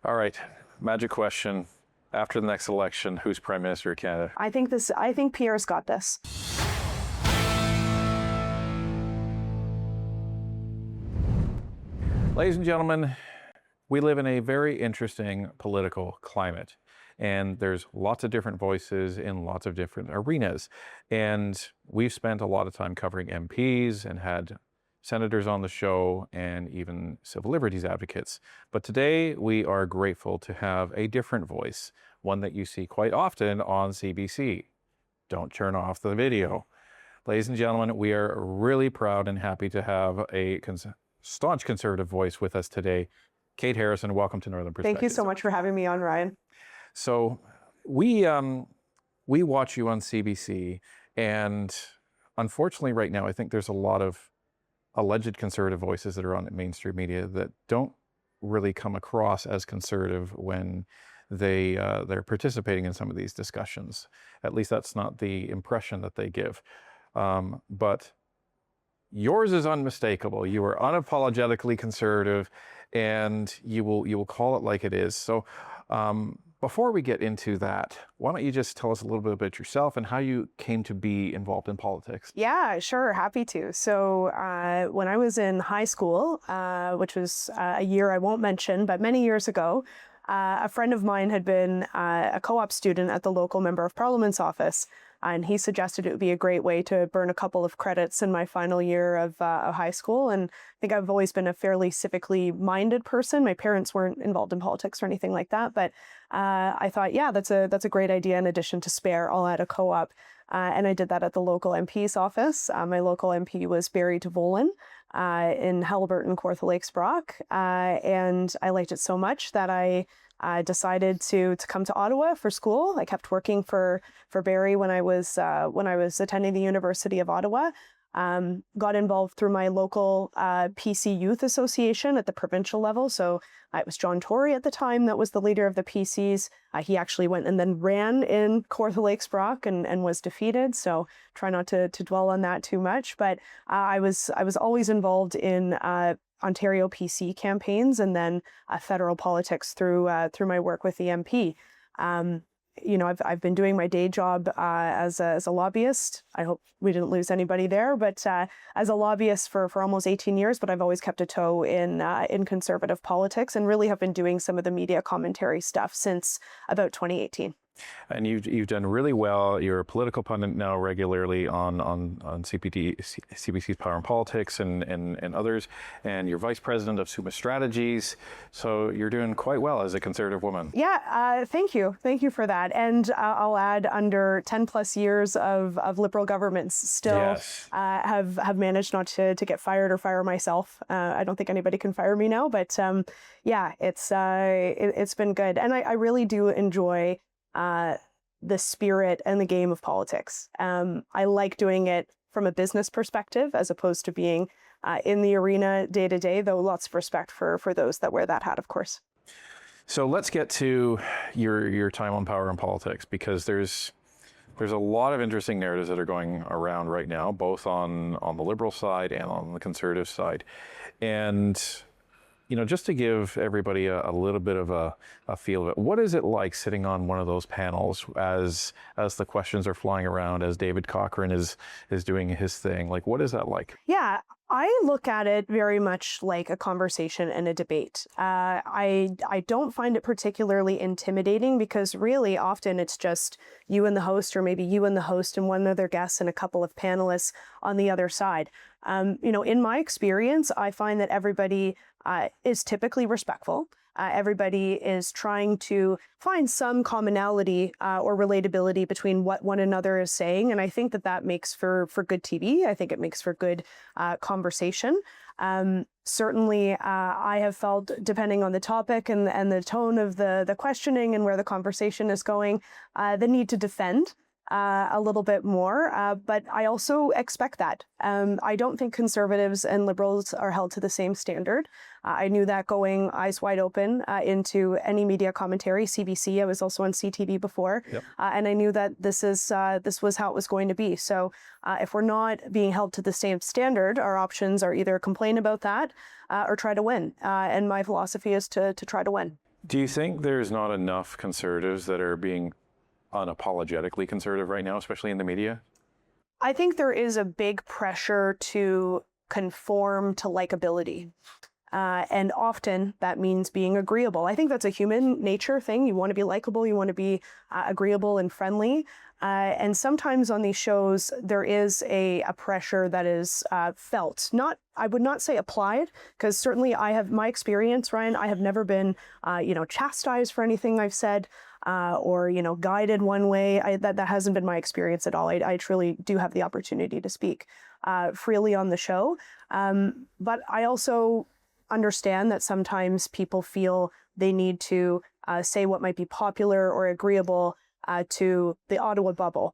All right, magic question. After the next election, who's Prime Minister of Canada? I think Pierre's got this. Ladies and gentlemen, we live in a very interesting political climate, and there's lots of different voices in lots of different arenas. And we've spent a lot of time covering MPs and had senators on the show and even civil liberties advocates. But today we are grateful to have a different voice, one that you see quite often on CBC. Don't turn off the video. Ladies and gentlemen, we are really proud and happy to have a staunch conservative voice with us today. Kate Harrison, welcome to Northern Perspectives. Thank you so much for having me on, Ryan. So we watch you on CBC, and unfortunately right now I think there's a lot of alleged conservative voices that are on mainstream media that don't really come across as conservative when they're participating in some of these discussions. At least that's not the impression that they give. But yours is unmistakable. You are unapologetically conservative, and you will call it like it is. So before we get into that, why don't you just tell us a little bit about yourself and how you came to be involved in politics? Yeah, sure. Happy to. So when I was in high school, which was a year I won't mention, but many years ago, a friend of mine had been a co-op student at the local Member of Parliament's office, and he suggested it would be a great way to burn a couple of credits in my final year of high school. And I think I've always been a fairly civically minded person. My parents weren't involved in politics or anything like that, but I thought, yeah, that's a great idea. In addition to spare, I'll add a co-op. And I did that at the local MP's office. My local MP was Barry DeVolen in Halliburton, Kawartha Lakes Brock. And I liked it so much that I decided to come to Ottawa for school. I kept working for Barry when I was attending the University of Ottawa. Got involved through my local PC Youth Association at the provincial level. So it was John Tory at the time that was the leader of the PCs. He actually went and then ran in Kawartha Lakes Brock and was defeated. So try not to dwell on that too much. But I was always involved in Ontario PC campaigns and then federal politics through my work with the MP. You know, I've been doing my day job as a lobbyist. I hope we didn't lose anybody there, but as a lobbyist for almost 18 years, but I've always kept a toe in conservative politics and really have been doing some of the media commentary stuff since about 2018. And you've done really well. You're a political pundit now regularly on CBC's Power and Politics and others, and you're vice president of Summa Strategies. So you're doing quite well as a conservative woman. Yeah, thank you for that. And I'll add, under 10 plus years of Liberal governments, still Yes. have managed not to get fired or fire myself. I don't think anybody can fire me now, but yeah, it's been good, and I really do enjoy the spirit and the game of politics. I like doing it from a business perspective as opposed to being in the arena day to day, though lots of respect for those that wear that hat, of course. So let's get to your time on Power and Politics, because there's a lot of interesting narratives that are going around right now, both on the Liberal side and on the Conservative side. And you know, just to give everybody a little bit of a feel of it, what is it like sitting on one of those panels as the questions are flying around, as David Cochrane is doing his thing? Like, what is that like? Yeah, I look at it very much like a conversation and a debate. I don't find it particularly intimidating, because really often it's just you and the host, or maybe you and the host and one other guest and a couple of panelists on the other side. You know, in my experience, I find that everybody is typically respectful. Everybody is trying to find some commonality or relatability between what one another is saying. And I think that makes for good TV. I think it makes for good conversation. Certainly, I have felt, depending on the topic and the tone of the questioning and where the conversation is going, the need to defend a little bit more, but I also expect that. I don't think Conservatives and Liberals are held to the same standard. I knew that going eyes wide open into any media commentary. CBC, I was also on CTV before, yep. And I knew that this was how it was going to be. So if we're not being held to the same standard, our options are either complain about that or try to win. And my philosophy is to try to win. Do you think there's not enough conservatives that are being unapologetically conservative right now, especially in the media? I think there is a big pressure to conform to likability. And often that means being agreeable. I think that's a human nature thing. You want to be likable, you want to be agreeable and friendly. And sometimes on these shows, there is a pressure that is felt. I would not say applied, because certainly I have my experience, Ryan, I have never been, chastised for anything I've said. Or guided one way. That hasn't been my experience at all. I truly do have the opportunity to speak freely on the show. But I also understand that sometimes people feel they need to say what might be popular or agreeable to the Ottawa bubble.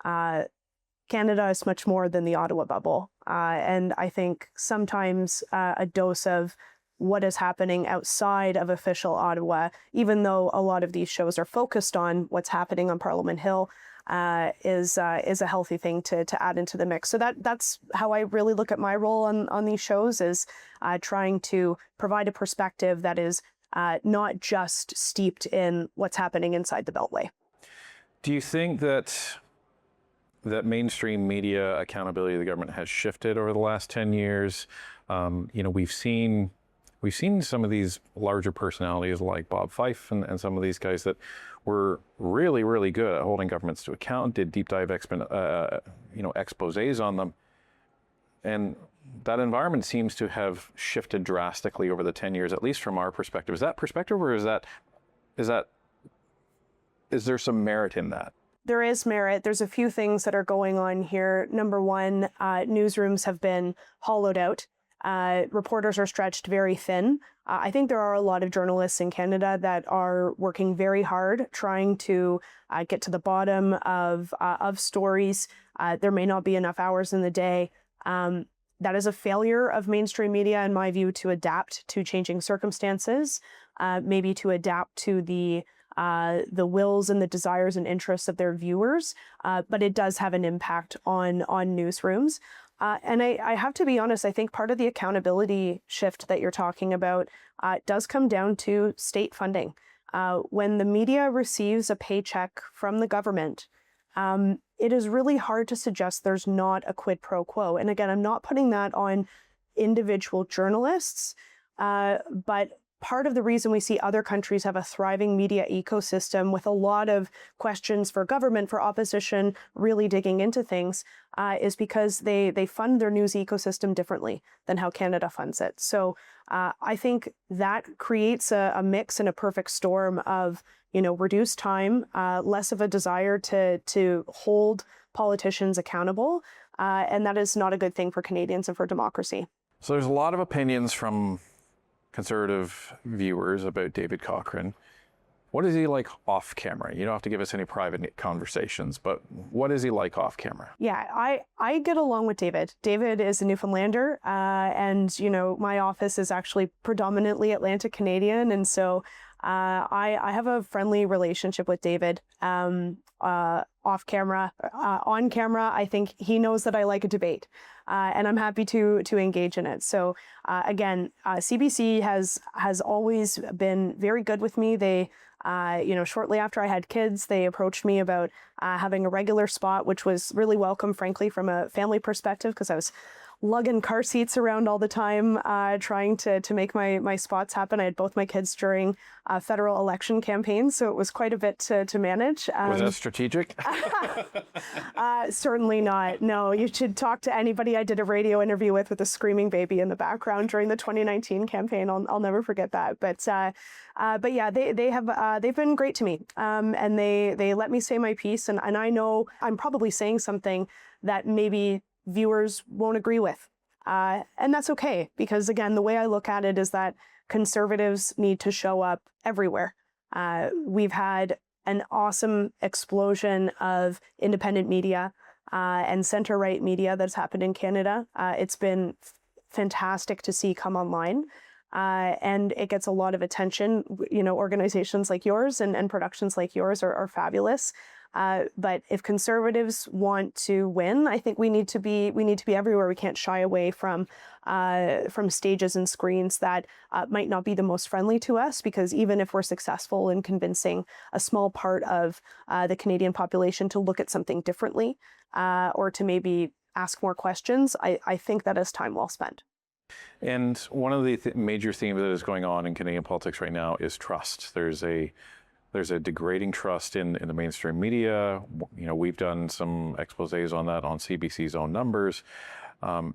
Canada is much more than the Ottawa bubble. And I think sometimes a dose of what is happening outside of official Ottawa, even though a lot of these shows are focused on what's happening on Parliament Hill, is a healthy thing to add into the mix. So that's how I really look at my role on these shows, is trying to provide a perspective that is not just steeped in what's happening inside the Beltway. Do you think that mainstream media accountability of the government has shifted over the last 10 years? We've seen some of these larger personalities like Bob Fife and some of these guys that were really, really good at holding governments to account, did deep dive exposés on them. And that environment seems to have shifted drastically over the 10 years, at least from our perspective. Is that perspective, or is there some merit in that? There is merit. There's a few things that are going on here. Number one, newsrooms have been hollowed out. Reporters are stretched very thin. I think there are a lot of journalists in Canada that are working very hard trying to get to the bottom of stories. There may not be enough hours in the day. That is a failure of mainstream media, in my view, to adapt to changing circumstances, maybe to adapt to the wills and the desires and interests of their viewers, but it does have an impact on newsrooms. And I have to be honest, I think part of the accountability shift that you're talking about does come down to state funding. When the media receives a paycheck from the government, it is really hard to suggest there's not a quid pro quo. And again, I'm not putting that on individual journalists, but part of the reason we see other countries have a thriving media ecosystem with a lot of questions for government, for opposition, really digging into things, is because they fund their news ecosystem differently than how Canada funds it. So I think that creates a mix and a perfect storm of, reduced time, less of a desire to hold politicians accountable. And that is not a good thing for Canadians and for democracy. So there's a lot of opinions from conservative viewers about David Cochrane. What is he like off camera? You don't have to give us any private conversations, but what is he like off camera? Yeah, I get along with David. David is a Newfoundlander, and my office is actually predominantly Atlantic Canadian, and so I have a friendly relationship with David. Off camera, on camera, I think he knows that I like a debate, and I'm happy to engage in it. So again, CBC has always been very good with me. They, shortly after I had kids, they approached me about having a regular spot, which was really welcome, frankly, from a family perspective, because I was lugging car seats around all the time, trying to make my spots happen. I had both my kids during federal election campaigns, so it was quite a bit to manage. Was that strategic? Certainly not. No, you should talk to anybody I did a radio interview with a screaming baby in the background during the 2019 campaign. I'll never forget that. But yeah, they've been great to me, and they let me say my piece, and I know I'm probably saying something that maybe viewers won't agree with. And that's okay, because again, the way I look at it is that conservatives need to show up everywhere. We've had an awesome explosion of independent media and center-right media that's happened in Canada. It's been fantastic to see come online. And it gets a lot of attention. Organizations like yours and productions like yours are fabulous. But if conservatives want to win, I think we need to be everywhere. We can't shy away from stages and screens that might not be the most friendly to us, because even if we're successful in convincing a small part of the Canadian population to look at something differently, or to maybe ask more questions, I think that is time well spent. And one of the major themes that is going on in Canadian politics right now is trust. There's a degrading trust in the mainstream media. You know, we've done some exposés on that on CBC's own numbers.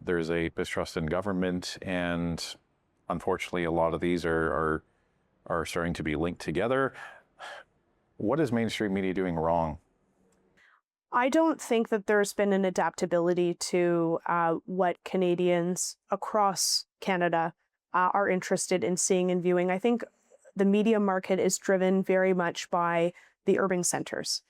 There's a mistrust in government, and unfortunately, a lot of these are starting to be linked together. What is mainstream media doing wrong? I don't think that there's been an adaptability to what Canadians across Canada are interested in seeing and viewing. I think the media market is driven very much by the urban centers.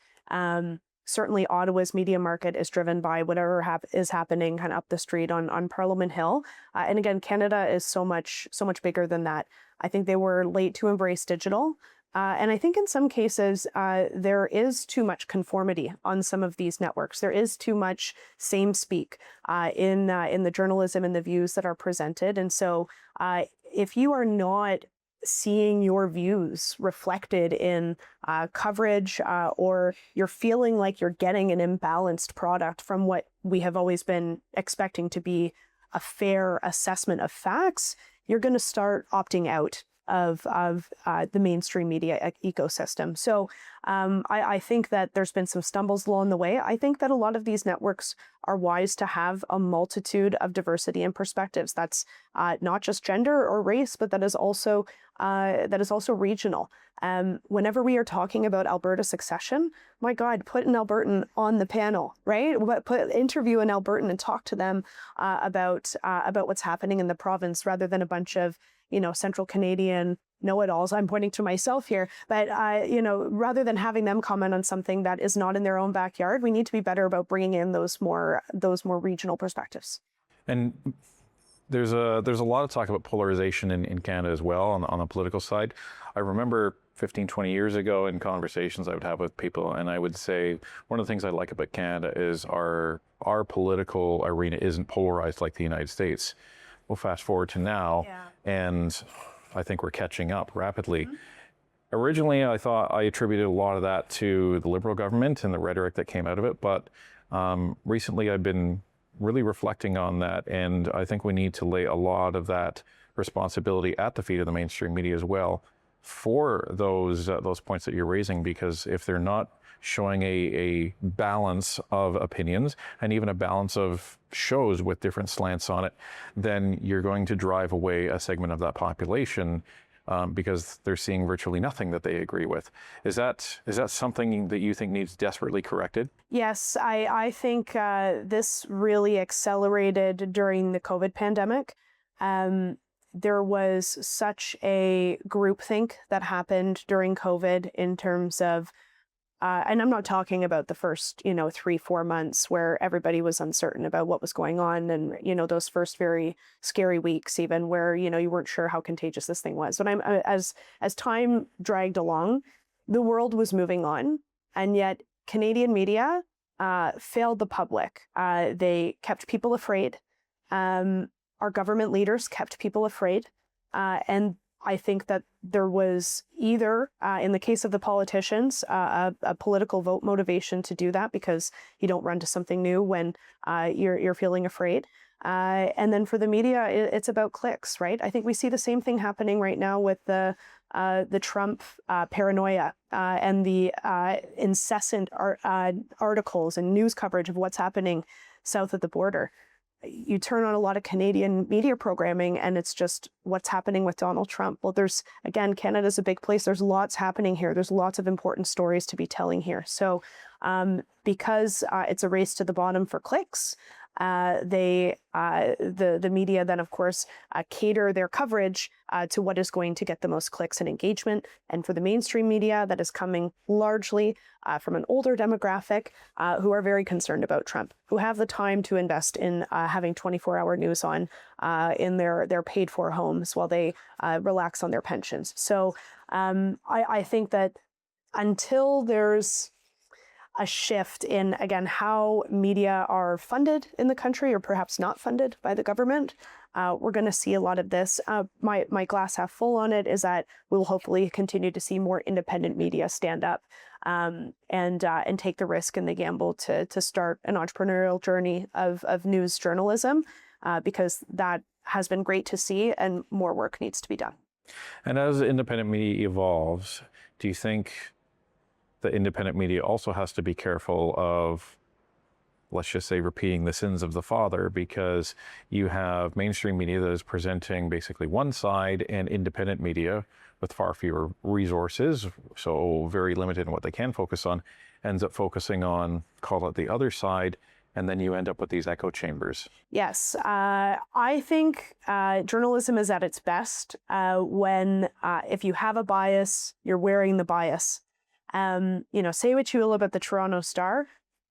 Certainly, Ottawa's media market is driven by whatever is happening kind of up the street on Parliament Hill. And again, Canada is so much bigger than that. I think they were late to embrace digital. And I think in some cases, there is too much conformity on some of these networks. There is too much same speak in the journalism and the views that are presented. And so if you are not seeing your views reflected in coverage, or you're feeling like you're getting an imbalanced product from what we have always been expecting to be a fair assessment of facts, you're going to start opting out of the mainstream media ecosystem. So I think that there's been some stumbles along the way. I think that a lot of these networks are wise to have a multitude of diversity and perspectives. That's not just gender or race, but that is also regional. Whenever we are talking about Alberta succession, my God, put an Albertan on the panel, right? Interview an Albertan and talk to them about what's happening in the province, rather than a bunch of Central Canadian know-it-alls. I'm pointing to myself here, but rather than having them comment on something that is not in their own backyard, we need to be better about bringing in those more regional perspectives. And there's a lot of talk about polarization in Canada as well on the political side. I remember 15, 20 years ago in conversations I would have with people, and I would say one of the things I like about Canada is our political arena isn't polarized like the United States. We'll fast forward to now, and I think we're catching up rapidly. Mm-hmm. Originally, I thought I attributed a lot of that to the Liberal government and the rhetoric that came out of it, but recently I've been really reflecting on that, and I think we need to lay a lot of that responsibility at the feet of the mainstream media as well for those points that you're raising, because if they're not showing a balance of opinions and even a balance of shows with different slants on it, then you're going to drive away a segment of that population because they're seeing virtually nothing that they agree with. Is that something that you think needs desperately corrected? Yes, I think this really accelerated during the COVID pandemic. There was such a groupthink that happened during COVID in terms of and I'm not talking about the first, 3-4 months where everybody was uncertain about what was going on, and, those first very scary weeks, even where, you weren't sure how contagious this thing was. But as time dragged along, the world was moving on, and yet Canadian media failed the public. They kept people afraid. Our government leaders kept people afraid, and I think that there was either, in the case of the politicians, a political vote motivation to do that, because you don't run to something new when you're feeling afraid. And then for the media, it's about clicks, right? I think we see the same thing happening right now with the Trump paranoia and the incessant articles and news coverage of what's happening south of the border. You turn on a lot of Canadian media programming and it's just what's happening with Donald Trump. Well, Canada's a big place. There's lots happening here. There's lots of important stories to be telling here. So because it's a race to the bottom for clicks, the media then, of course, cater their coverage to what is going to get the most clicks and engagement. And for the mainstream media, that is coming largely from an older demographic who are very concerned about Trump, who have the time to invest in having 24-hour news on in their paid-for homes while they relax on their pensions. So I think that until there's a shift in, again, how media are funded in the country or perhaps not funded by the government. We're going to see a lot of this. My glass half full on it is that we'll hopefully continue to see more independent media stand up and take the risk and the gamble to start an entrepreneurial journey of news journalism, because that has been great to see and more work needs to be done. And as independent media evolves, do you think the independent media also has to be careful of, let's just say, repeating the sins of the father, because you have mainstream media that is presenting basically one side and independent media with far fewer resources, so very limited in what they can focus on, ends up focusing on, call it the other side, and then you end up with these echo chambers. Yes, I think journalism is at its best when if you have a bias, you're wearing the bias. Say what you will about the Toronto Star,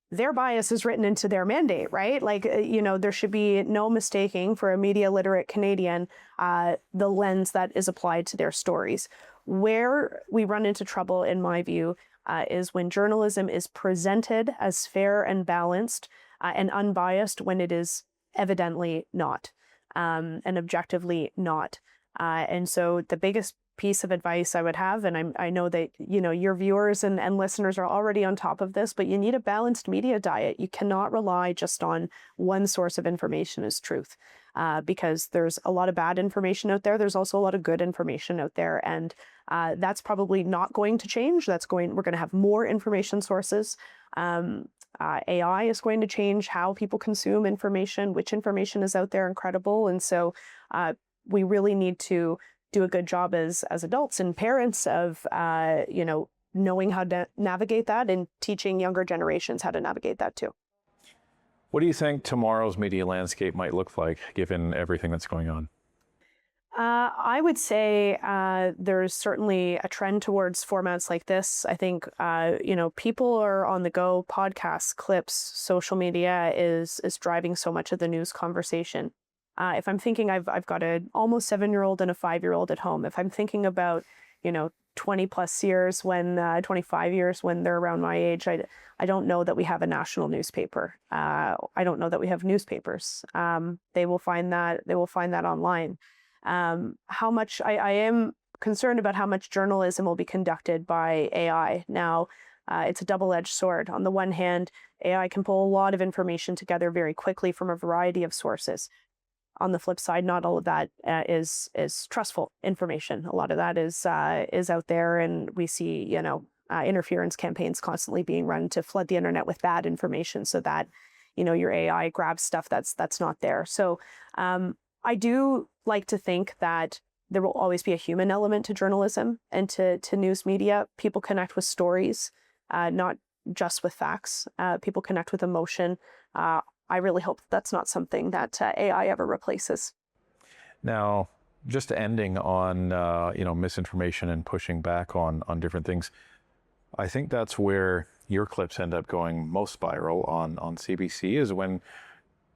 their bias is written into their mandate, right? Like, there should be no mistaking for a media literate Canadian the lens that is applied to their stories. Where we run into trouble, in my view, is when journalism is presented as fair and balanced and unbiased when it is evidently not, and objectively not. And so the biggest piece of advice I would have, and I know that your viewers and listeners are already on top of this, but you need a balanced media diet. You cannot rely just on one source of information as truth, because there's a lot of bad information out there. There's also a lot of good information out there, and that's probably not going to change. We're going to have more information sources. AI is going to change how people consume information, which information is out there and credible, and so we really need to do a good job as adults and parents of, knowing how to navigate that and teaching younger generations how to navigate that too. What do you think tomorrow's media landscape might look like, given everything that's going on? I would say there's certainly a trend towards formats like this. I think, people are on the go. Podcasts, clips, social media is driving so much of the news conversation. If I'm thinking, I've got an almost 7-year-old and a 5-year-old at home. If I'm thinking about, 20 plus years 25 years when they're around my age, I don't know that we have a national newspaper. I don't know that we have newspapers. They will find that online. How much I am concerned about how much journalism will be conducted by AI. Now, it's a double-edged sword. On the one hand, AI can pull a lot of information together very quickly from a variety of sources. On the flip side, not all of that is trustful information. A lot of that is out there, and we see interference campaigns constantly being run to flood the internet with bad information, so that your AI grabs stuff that's not there. So I do like to think that there will always be a human element to journalism and to news media. People connect with stories, not just with facts. People connect with emotion. I really hope that's not something that AI ever replaces. Now, just ending on misinformation and pushing back on different things, I think that's where your clips end up going most viral on CBC, is when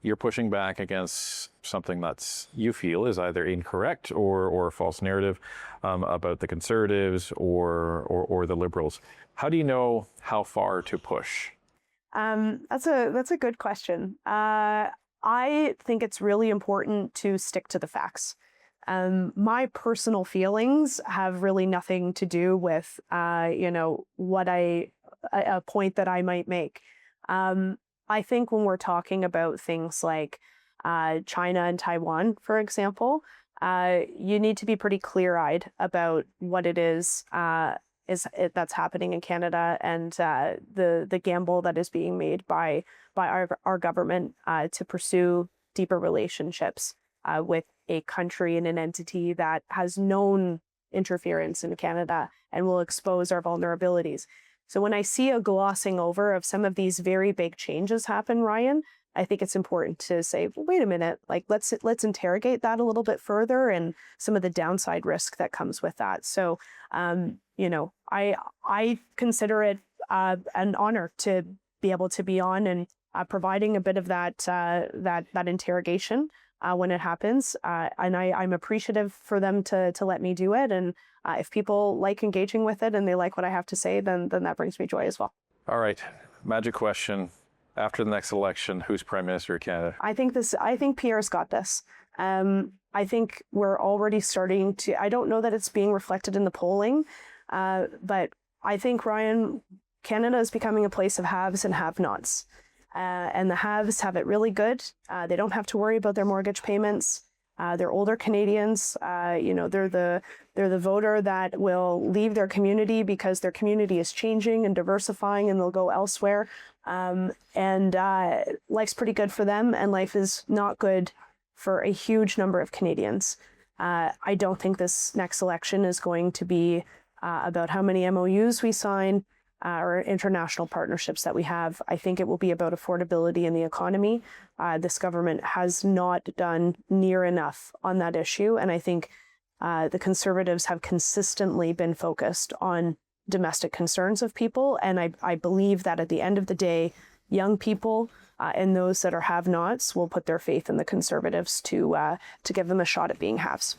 you're pushing back against something that's you feel is either incorrect or a false narrative about the Conservatives or the Liberals. How do you know how far to push? That's a good question. I think it's really important to stick to the facts. My personal feelings have really nothing to do with, what a point that I might make. I think when we're talking about things like China and Taiwan, for example, you need to be pretty clear-eyed about what it is that's happening in Canada, and the gamble that is being made by our government to pursue deeper relationships with a country and an entity that has known interference in Canada and will expose our vulnerabilities. So when I see a glossing over of some of these very big changes happen, Ryan, I think it's important to say, well, wait a minute, like let's interrogate that a little bit further and some of the downside risk that comes with that. So, I consider it an honor to be able to be on and providing a bit of that interrogation when it happens, and I'm appreciative for them to let me do it. And if people like engaging with it and they like what I have to say, then that brings me joy as well. All right. magic question. After the next election, who's Prime Minister of Canada? I think Pierre's got this. I think we're already starting to, I don't know that it's being reflected in the polling, but I think, Ryan, Canada is becoming a place of haves and have-nots. And the haves have it really good. They don't have to worry about their mortgage payments. They're older Canadians. They're the voter that will leave their community because their community is changing and diversifying, and they'll go elsewhere. Life's pretty good for them, and life is not good for a huge number of Canadians. I don't think this next election is going to be about how many MOUs we sign or international partnerships that we have. I think it will be about affordability in the economy. This government has not done near enough on that issue. And I think the Conservatives have consistently been focused on domestic concerns of people. And I believe that at the end of the day, young people and those that are have-nots will put their faith in the Conservatives to give them a shot at being haves.